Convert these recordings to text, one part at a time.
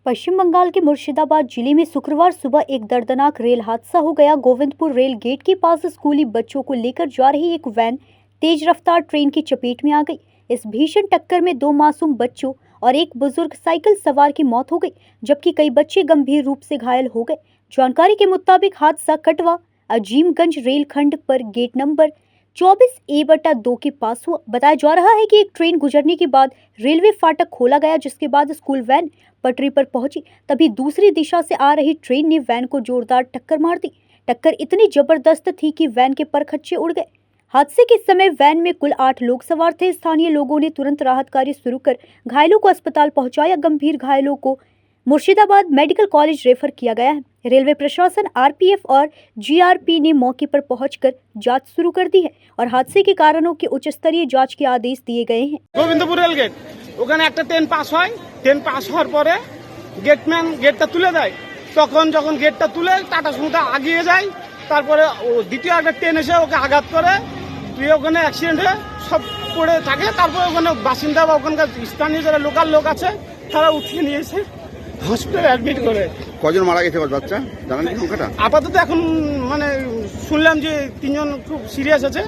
पश्चिम बंगाल के मुर्शिदाबाद जिले में शुक्रवार सुबह एक दर्दनाक रेल हादसा हो गया। गोविंदपुर रेल गेट के पास स्कूली बच्चों को लेकर जा रही एक वैन तेज रफ्तार ट्रेन की चपेट में आ गई। इस भीषण टक्कर में 2 मासूम बच्चों और एक बुजुर्ग साइकिल सवार की मौत हो गई, जबकि कई बच्चे गंभीर रूप से घायल हो गए। जानकारी के मुताबिक हादसा कटवा अजीमगंज रेलखंड पर गेट नंबर 24A/2 के पास हुआ। बताया जा रहा है कि एक ट्रेन गुजरने के बाद रेलवे फाटक खोला गया, जिसके बाद स्कूल वैन पटरी पर पहुंची। तभी दूसरी दिशा से आ रही ट्रेन ने वैन को जोरदार टक्कर मार दी। टक्कर इतनी जबरदस्त थी कि वैन के परखच्चे उड़ गए। हादसे के समय वैन में कुल 8 लोग सवार थे। स्थानीय लोगों ने तुरंत राहत कार्य शुरू कर घायलों को अस्पताल पहुंचाया। गंभीर घायलों को मुर्शिदाबाद मेडिकल कॉलेज रेफर किया गया है। रेलवे प्रशासन, आरपीएफ और जीआरपी ने मौके पर पहुंचकर जांच शुरू कर दी है और हादसे के कारणों की उच्च स्तरीय जांच के आदेश दिए गए हैं। गोविंदपुर रेल गेट ওখানে একটা ট্রেন পাস হয়, ট্রেন পাস হওয়ার পরে গেটম্যান গেটটা তুলে দেয়। তখন যখন গেটটা তুলে টাটা সুমোটা আগিয়ে যায়, তারপরে দ্বিতীয় একটা ট্রেন এসে ওকে আঘাত করে, ওখানে অ্যাক্সিডেন্ট হয়ে সব পড়ে থাকে। তারপরে ওখানে বাসিন্দা বা ওখানকার স্থানীয় যারা লোকাল লোক আছে তারা উঠিয়ে নিয়ে এসে হসপিটালে অ্যাডমিট করে। কজন মারা গেছে বাচ্চা জানেন কি সংখ্যাটা? আপাতত এখন মানে শুনলাম যে 3 জন খুব সিরিয়াস আছে,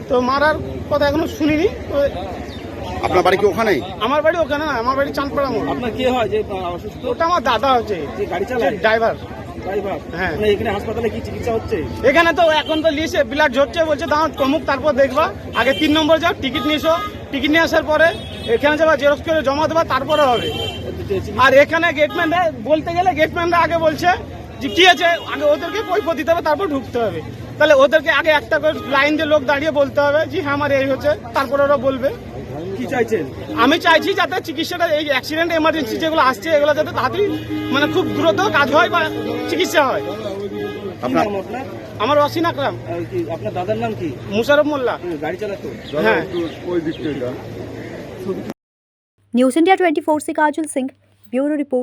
তো মারার কথা এখনো শুনিনি। তো আপনার বাড়ি কি ওখানেই? আমার বাড়ি ওখানে না, আমার বাড়ি চাঁদপাড়া মোড়। আপনার কে হয় যে অসুস্থ? ওটা আমার দাদা হচ্ছে, যে গাড়ি চালায়, ড্রাইভার। হ্যাঁ, এখানে হাসপাতালে কি চিকিৎসা হচ্ছে? এখানে তো এখন তো লিস্টে ব্লাড ঝরছে, বলছে দাঁড়াও কমুক তারপর দেখবা। আগে 3 নম্বর যাও, টিকিট নিয়ে এসো, টিকিট নিয়ে আসার পরে এখানে যাবা, জেরক্স করে জমা দেবা, তারপরে হবে। আর এখানে গেটম্যানরা বলতে গেলে গেটম্যানরা আগে বলছে যে কি আছে, আগে ওদেরকে কৈফিয়ত দিতে হবে, তারপর ঢুকতে হবে। তাহলে ওদেরকে আগে একটা করে লাইন দিয়ে লোক দাঁড়িয়ে বলতে হবে যে হ্যাঁ আমার এই হচ্ছে, তারপরে ওরা বলবে। কি চাইছেন? আমি চাইছি যাতে চিকিৎসাটা, এই অ্যাক্সিডেন্ট এমার্জেন্সি যেগুলো আসছে এগুলো যাতে তাড়াতাড়ি মানে খুব দ্রুত কাজ হয় বা চিকিৎসা হয়। আপনার আমার ওয়াসিন আকরাম। আপনার দাদার নাম কি? মুশারফ মোল্লা। গাড়ি চালাতো? হ্যাঁ। न्यूज़ इंडिया 24 से काजल सिंह, ब्यूरो रिपोर्ट।